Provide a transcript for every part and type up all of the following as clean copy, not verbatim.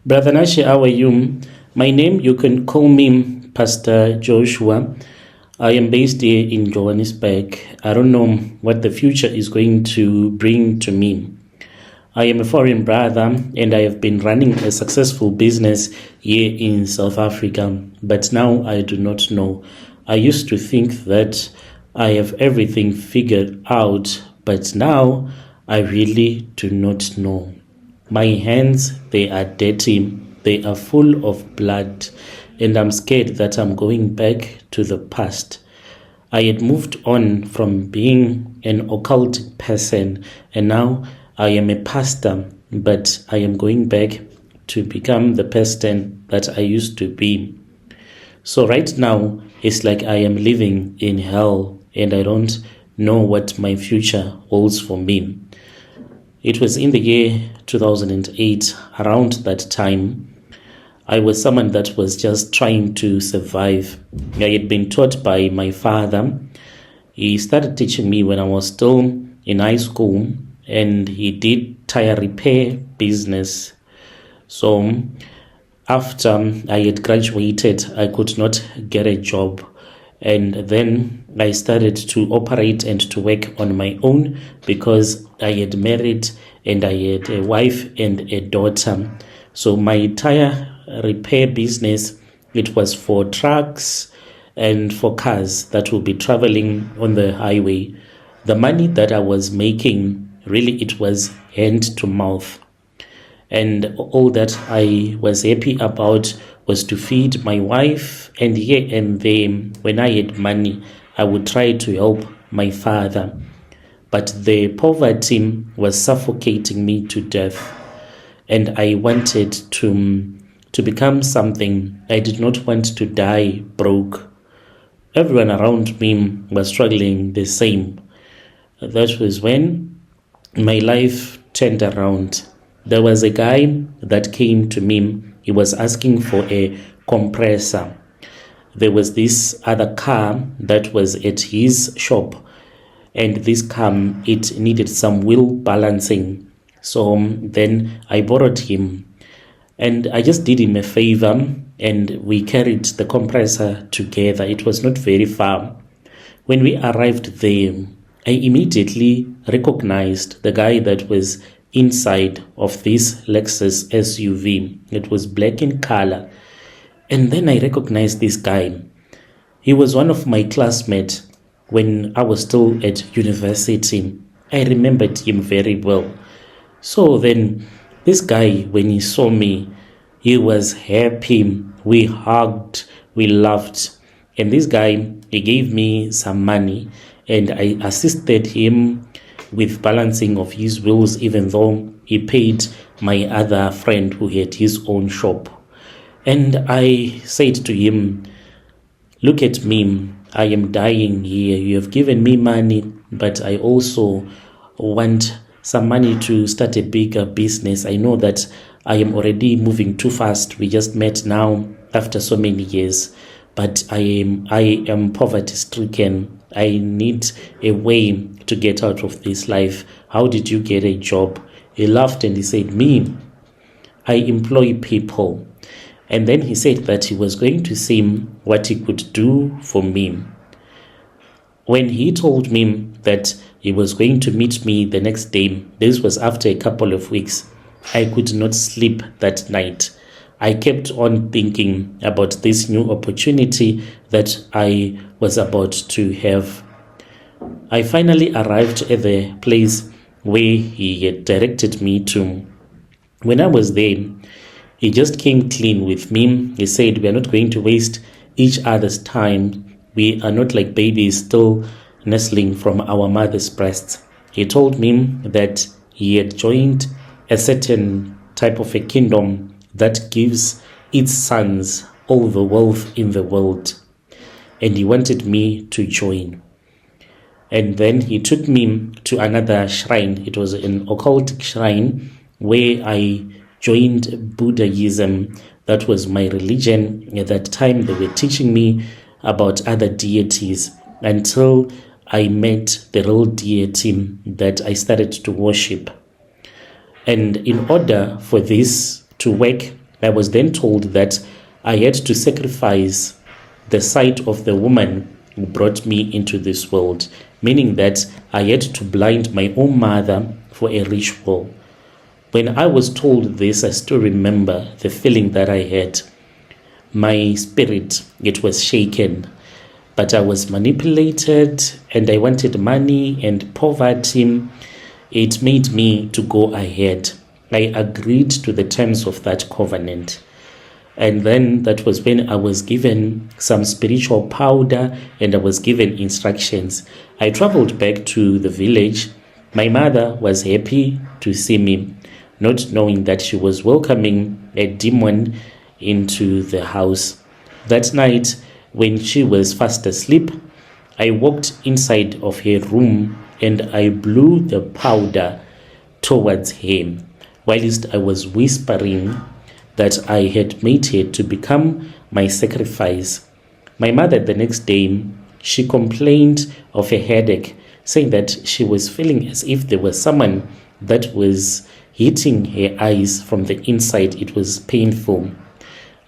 Brother Nashi, how are you? My name, you can call me Pastor Joshua. I am based here in Johannesburg. I don't know what the future is going to bring to me. I am a foreign brother and I have been running a successful business here in South Africa, but now I do not know. I used to think that I have everything figured out, but now I really do not know. My hands, they are dirty, they are full of blood, and I'm scared that I'm going back to the past. I had moved on from being an occult person, and now I am a pastor, but I am going back to become the person that I used to be. So right now, it's like I am living in hell, and I don't know what my future holds for me. It was in the year 2008, around that time. I was someone that was just trying to survive. I had been taught by my father. He started teaching me when I was still in high school, and he did tire repair business. So after I had graduated, I could not get a job. And then I started to operate and to work on my own because I had married and I had a wife and a daughter. So my tire repair business, it was for trucks and for cars that will be traveling on the highway. The money that I was making, really it was hand to mouth. And all that I was happy about was to feed my wife, and here and there, when I had money, I would try to help my father. But the poverty was suffocating me to death, and I wanted to become something. I did not want to die broke. Everyone around me was struggling the same. That was when my life turned around. There was a guy that came to me. He was asking for a compressor. There was this other car that was at his shop, and this car, it needed some wheel balancing. So then I borrowed him, and I just did him a favor, and we carried the compressor together. It was not very far. When we arrived there, I immediately recognized the guy that was inside of this Lexus SUV. It was black in color. And then I recognized this guy. He was one of my classmates when I was still at university. I remembered him very well. So then this guy, when he saw me, he was happy. We hugged, we laughed. And this guy, he gave me some money, and I assisted him with balancing of his wheels, even though he paid my other friend who had his own shop. And I said to him, look at me, I am dying here. You have given me money, but I also want some money to start a bigger business. I know that I am already moving too fast. We just met now after so many years, but I am poverty stricken. I need a way to get out of this life. How did you get a job? He laughed and he said, me, I employ people. And then he said that he was going to see what he could do for me. When he told me that he was going to meet me the next day, this was after a couple of weeks, I could not sleep that night. I kept on thinking about this new opportunity that I was about to have. I finally arrived at the place where he had directed me to. When I was there, he just came clean with me. He said, we are not going to waste each other's time. We are not like babies still nestling from our mother's breasts. He told me that he had joined a certain type of a kingdom that gives its sons all the wealth in the world. And he wanted me to join. And then he took me to another shrine. It was an occult shrine where I joined Buddhism. That was my religion. At that time, they were teaching me about other deities until I met the real deity that I started to worship. And in order for this to work, I was then told that I had to sacrifice the sight of the woman who brought me into this world, meaning that I had to blind my own mother for a ritual. When I was told this, I still remember the feeling that I had. My spirit, it was shaken, but I was manipulated and I wanted money and poverty. It made me to go ahead. I agreed to the terms of that covenant. And then that was when I was given some spiritual powder and I was given instructions. I traveled back to the village. My mother was happy to see me, not knowing that she was welcoming a demon into the house. That night, when she was fast asleep, I walked inside of her room and I blew the powder towards her, whilst I was whispering that I had made her to become my sacrifice. My mother, the next day, she complained of a headache, saying that she was feeling as if there was someone that was hitting her eyes from the inside. It was painful.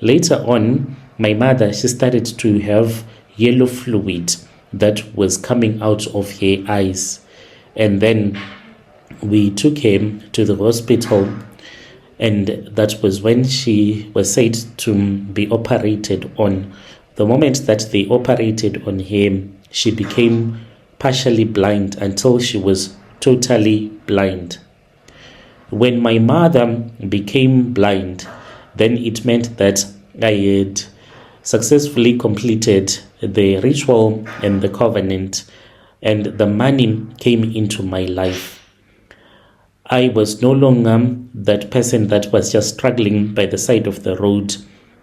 Later on, my mother, she started to have yellow fluid that was coming out of her eyes. And then we took her to the hospital, and that was when she was said to be operated on. The moment that they operated on her, she became partially blind until she was totally blind. When my mother became blind, then it meant that I had successfully completed the ritual and the covenant, and the money came into my life. I was no longer that person that was just struggling by the side of the road.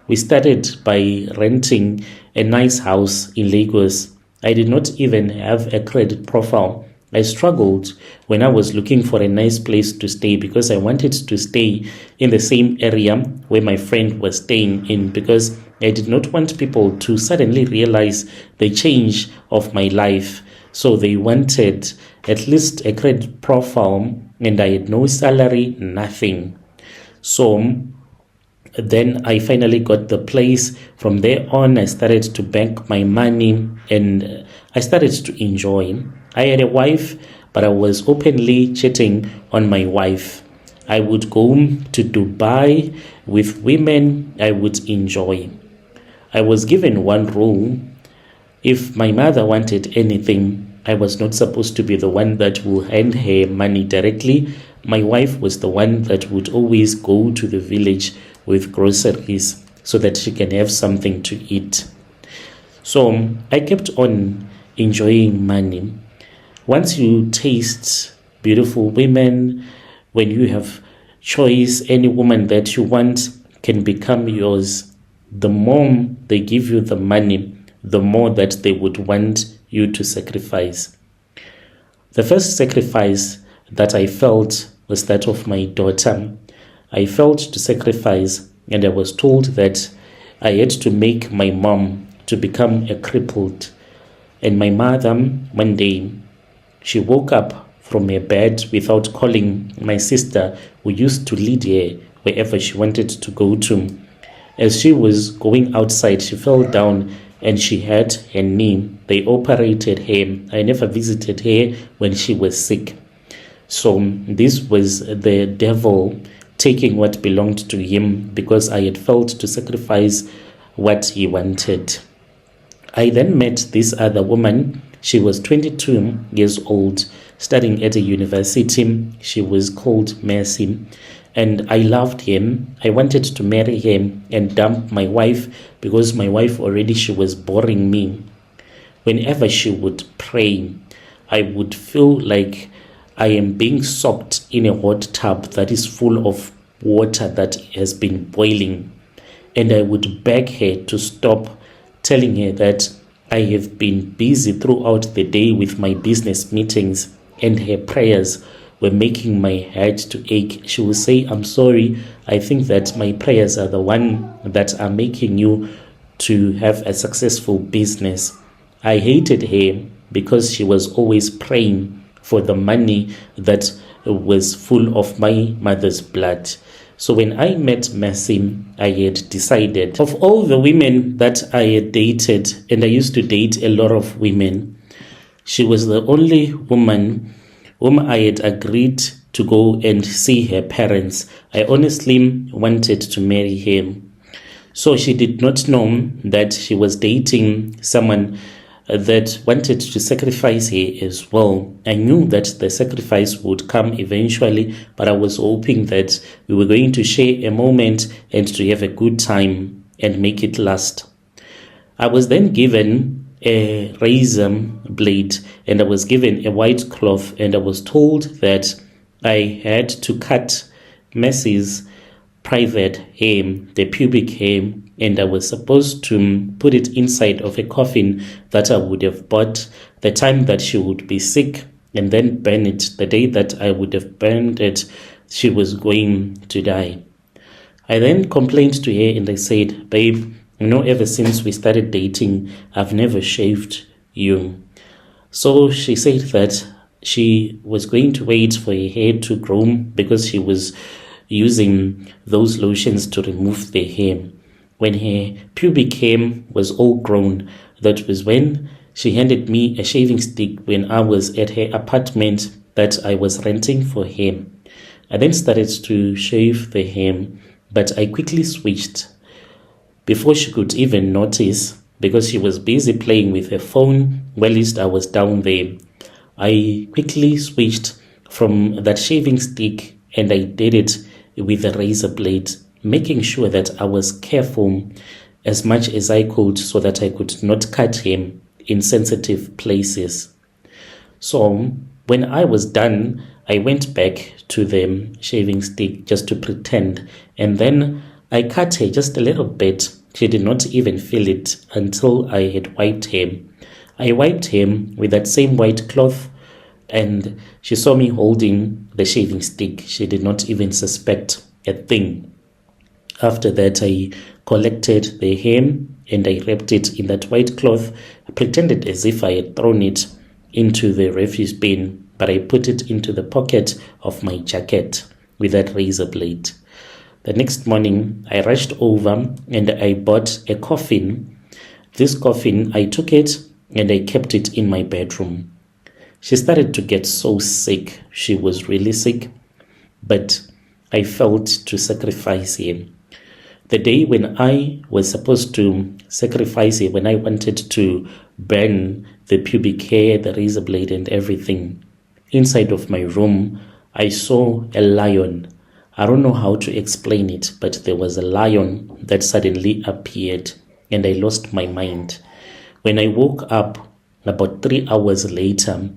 We started by renting a nice house in Lagos. I did not even have a credit profile. I struggled when I was looking for a nice place to stay because I wanted to stay in the same area where my friend was staying in, because I did not want people to suddenly realize the change of my life. So they wanted at least a credit profile, and I had no salary, nothing. So then I finally got the place. From there on, I started to bank my money and I started to enjoy. I had a wife, but I was openly cheating on my wife. I would go to Dubai with women I would enjoy. I was given one rule. If my mother wanted anything, I was not supposed to be the one that will hand her money directly. My wife was the one that would always go to the village with groceries so that she can have something to eat. So I kept on enjoying money. Once you taste beautiful women, when you have choice, any woman that you want can become yours. The more they give you the money, the more that they would want you to sacrifice. The first sacrifice that I felt was that of my daughter. I felt to sacrifice, and I was told that I had to make my mom to become a crippled. And my mother, one day, she woke up from her bed without calling my sister, who used to lead her wherever she wanted to go to. As she was going outside, she fell down and she had her knee. They operated her. I never visited her when she was sick. So this was the devil taking what belonged to him because I had failed to sacrifice what he wanted. I then met this other woman. She was 22 years old, studying at a university. She was called Mercy, and I loved him. I wanted to marry him and dump my wife because my wife already, she was boring me. Whenever she would pray, I would feel like I am being soaked in a hot tub that is full of water that has been boiling. And I would beg her to stop, telling her that I have been busy throughout the day with my business meetings, and her prayers were making my head to ache. She would say, "I'm sorry, I think that my prayers are the one that are making you to have a successful business." I hated her because she was always praying for the money that was full of my mother's blood. So when I met Mercy, I had decided, of all the women that I had dated, and I used to date a lot of women, she was the only woman whom I had agreed to go and see her parents. I honestly wanted to marry her. So she did not know that she was dating someone that wanted to sacrifice her as well. I knew that the sacrifice would come eventually, but I was hoping that we were going to share a moment and to have a good time and make it last. I was then given a razor blade and I was given a white cloth, and I was told that I had to cut Mercy's private hair, the pubic hair, and I was supposed to put it inside of a coffin that I would have bought the time that she would be sick, and then burn it. The day that I would have burned it, she was going to die. I then complained to her and I said, babe, ever since we started dating, I've never shaved you. So she said that she was going to wait for her hair to grow because she was using those lotions to remove the hair. When her pubic hair was all grown, that was when she handed me a shaving stick when I was at her apartment that I was renting for her. I then started to shave the hair, but I quickly switched before she could even notice, because she was busy playing with her phone whilst I was down there. I quickly switched from that shaving stick and I did it with a razor blade, making sure that I was careful as much as I could so that I could not cut him in sensitive places. So when I was done, I went back to the shaving stick just to pretend, and then I cut her just a little bit. She did not even feel it until I had wiped him. I wiped him with that same white cloth, and she saw me holding the shaving stick. She did not even suspect a thing. After that, I collected the hair and I wrapped it in that white cloth. I pretended as if I had thrown it into the refuse bin, but I put it into the pocket of my jacket with that razor blade. The next morning, I rushed over and I bought a coffin. This coffin, I took it and I kept it in my bedroom. She started to get so sick. She was really sick, but I felt to sacrifice her. The day when I was supposed to sacrifice her, when I wanted to burn the pubic hair, the razor blade and everything, inside of my room, I saw a lion. I don't know how to explain it, but there was a lion that suddenly appeared and I lost my mind. When I woke up about 3 hours later,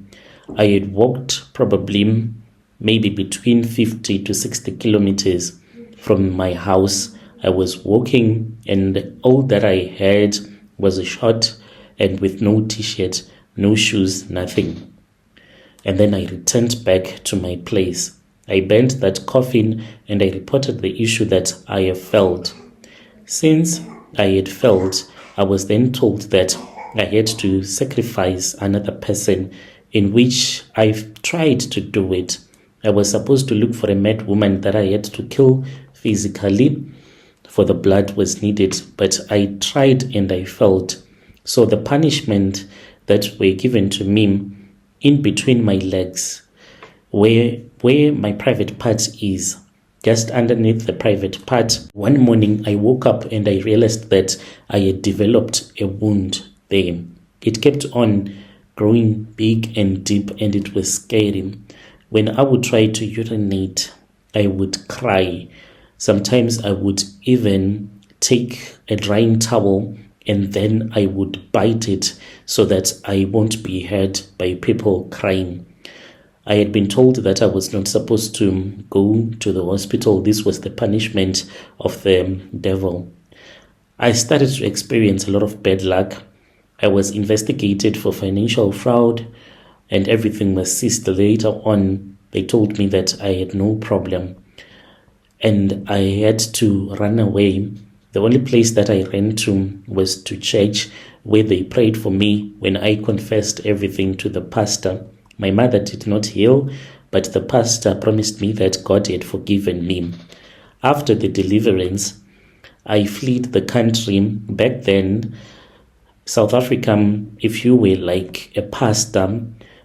I had walked probably maybe between 50 to 60 kilometers from my house. I was walking and all that I had was a short and with no t-shirt, no shoes, nothing. And then I returned back to my place. I burnt that coffin and I reported the issue that I have felt. Since I had felt, I was then told that I had to sacrifice another person, in which I've tried to do it. I was supposed to look for a mad woman that I had to kill physically, for the blood was needed, but I tried and I failed. So the punishment that were given to me in between my legs, where my private part is, just underneath the private part. One morning I woke up and I realized that I had developed a wound there. It kept on growing big and deep and it was scary. When I would try to urinate, I would cry. Sometimes I would even take a drying towel and then I would bite it so that I won't be heard by people crying. I had been told that I was not supposed to go to the hospital. This was the punishment of the devil. I started to experience a lot of bad luck. I was investigated for financial fraud and everything was ceased. Later on, they told me that I had no problem and I had to run away. The only place that I ran to was to church, where they prayed for me when I confessed everything to the pastor. My mother did not heal, but the pastor promised me that God had forgiven me. after the deliverance, I fled the country. Back then, South Africa, if you were like a pastor,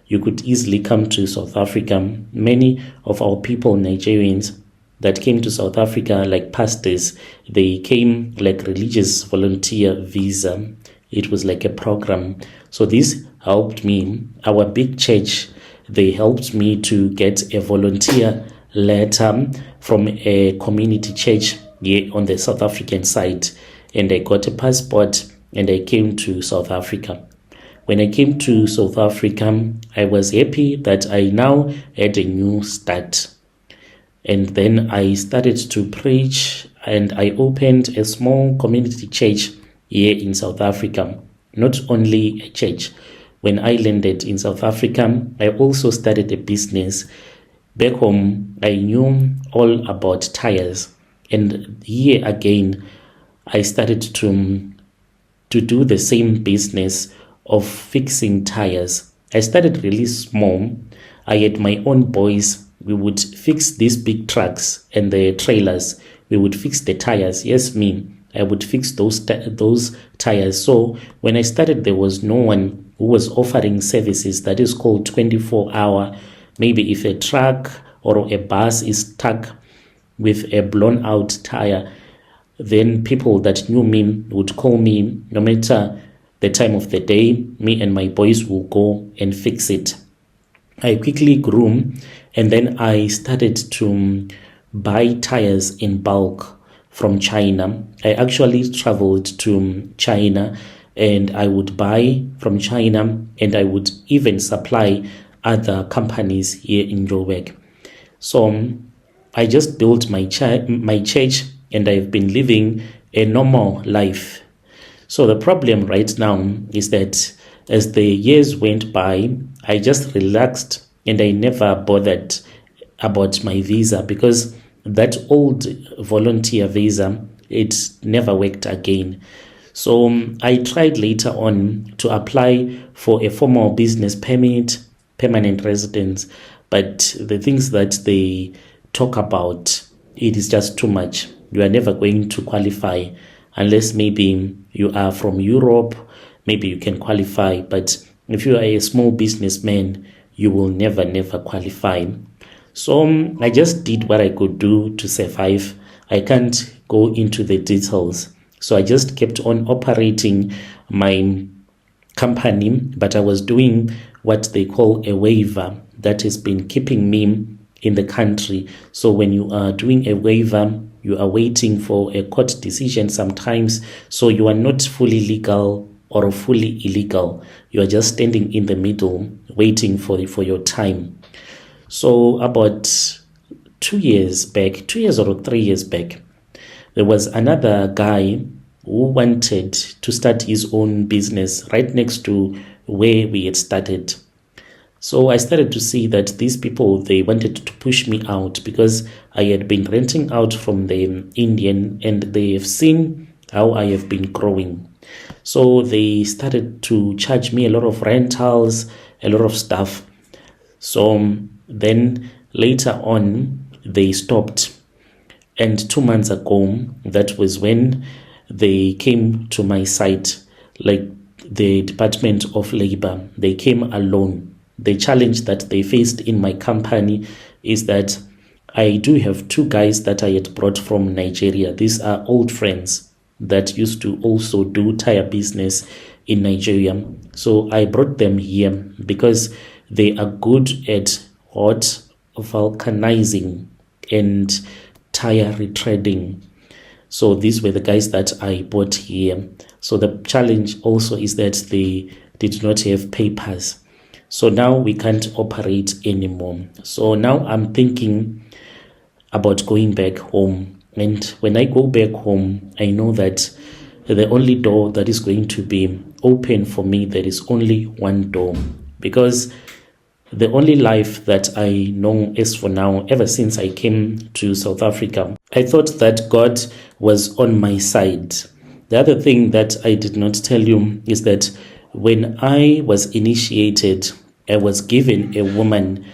you could easily come to South Africa. Many of our people, Nigerians, that came to South Africa like pastors, they came like religious volunteer visa. It was like a program. So this helped me. Our big church, they helped me to get a volunteer letter from a community church here on the South African side. And I got a passport and I came to South Africa. When I came to South Africa, I was happy that I now had a new start. And then I started to preach, and I opened a small community church here in South Africa. Not only a church. When I landed in South Africa, I also started a business. Back home, I knew all about tires. And here again, I started to do the same business of fixing tires. I started really small. I had my own boys. We would fix these big trucks and the trailers. We would fix the tires. Yes, me. I would fix those tires. So when I started, there was no one who was offering services that is called 24-hour. Maybe if a truck or a bus is stuck with a blown out tire, then people that knew me would call me. No matter the time of the day, me and my boys will go and fix it. I quickly grew, and then I started to buy tires in bulk from China. I actually traveled to China, and I would buy from China, and I would even supply other companies here in Joburg. So I just built my church, and I've been living a normal life. So the problem right now is that as the years went by, I just relaxed and I never bothered about my visa, because that old volunteer visa, it never worked again. So I tried later on to apply for a formal business permit, permanent residence, but the things that they talk about, it is just too much. You are never going to qualify unless maybe you are from Europe. Maybe you can qualify, but if you are a small businessman, you will never qualify. So I just did what I could do to survive. I can't go into the details. So I just kept on operating my company, but I was doing what they call a waiver that has been keeping me in the country. So when you are doing a waiver, you are waiting for a court decision sometimes. So you are not fully legal or fully illegal. You are just standing in the middle waiting for your time. So about 2 years or 3 years back, there was another guy who wanted to start his own business right next to where we had started. So I started to see that these people, they wanted to push me out because I had been renting out from the Indian, and they have seen how I have been growing. So they started to charge me a lot of rentals, a lot of stuff. So then later on, they stopped. And 2 months ago, that was when they came to my site, like the Department of Labor. They came alone. The challenge that they faced in my company is that I do have 2 guys that I had brought from Nigeria. These are old friends that used to also do tire business in Nigeria. So I brought them here because they are good at hot vulcanizing and tire retreading. So these were the guys that I brought here. So the challenge also is that they did not have papers. So now we can't operate anymore. So now I'm thinking about going back home. And when I go back home, I know that the only door that is going to be open for me, there is only one door. Because the only life that I know is for now, ever since I came to South Africa, I thought that God was on my side. The other thing that I did not tell you is that when I was initiated, I was given a woman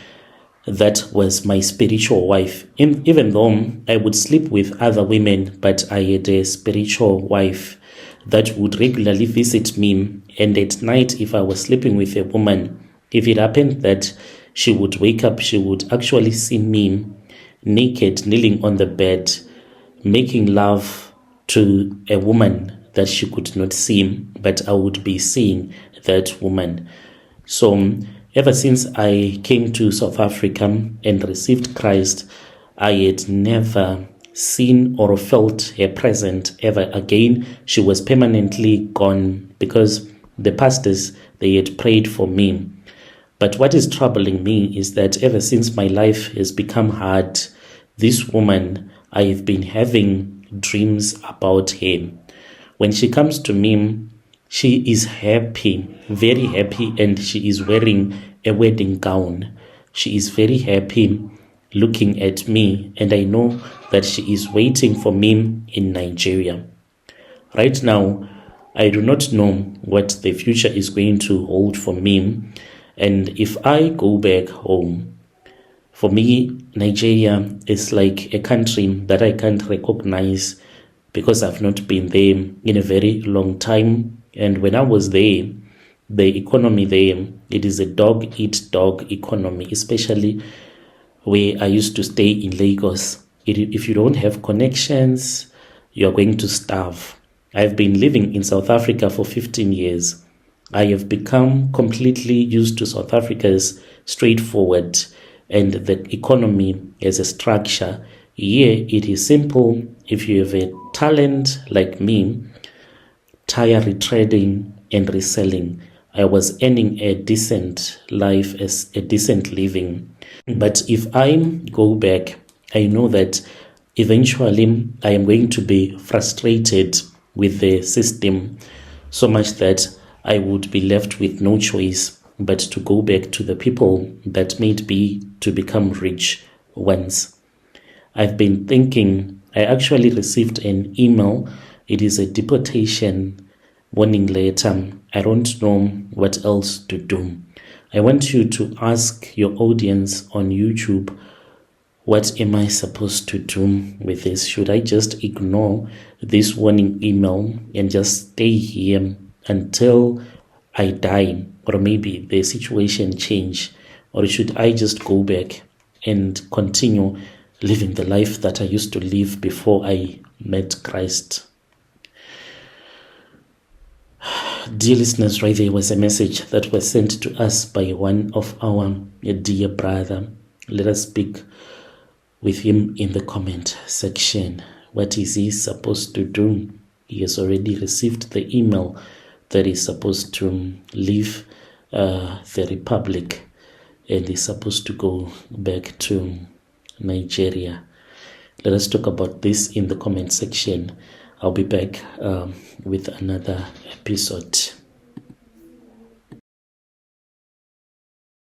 that was my spiritual wife. Even though I would sleep with other women, but I had a spiritual wife that would regularly visit me. And at night, if I was sleeping with a woman, if it happened that she would wake up, she would actually see me naked, kneeling on the bed, making love to a woman that she could not see, but I would be seeing that woman. So ever since I came to South Africa and received Christ, I had never seen or felt her presence ever again. She was permanently gone because the pastors, they had prayed for me. But what is troubling me is that ever since my life has become hard, this woman, I have been having dreams about her. When she comes to me, she is happy, very happy, and she is wearing a wedding gown. She is very happy looking at me, and I know that she is waiting for me in Nigeria. Right now, I do not know what the future is going to hold for me, and if I go back home, for me, Nigeria is like a country that I can't recognize because I've not been there in a very long time. And when I was there, the economy there, it is a dog-eat-dog economy, especially where I used to stay in Lagos. If you don't have connections, you're going to starve. I've been living in South Africa for 15 years. I have become completely used to South Africa's straightforward and the economy as a structure. Here, it is simple. If you have a talent like me, tire retrading and reselling, I was earning a decent life, as a decent living. But if I go back, I know that eventually I am going to be frustrated with the system so much that I would be left with no choice but to go back to the people that made me to become rich once. I've been thinking, I actually received an email. It is a deportation warning letter. I don't know what else to do. I want you to ask your audience on YouTube, what am I supposed to do with this? Should I just ignore this warning email and just stay here until I die, or maybe the situation change, or should I just go back and continue living the life that I used to live before I met Christ? Dear listeners, right there was a message that was sent to us by one of our dear brother. Let us speak with him in the comment section. What is he supposed to do? He has already received the email that he's supposed to leave the Republic and he's supposed to go back to Nigeria. Let us talk about this in the comment section. I'll be back with another episode.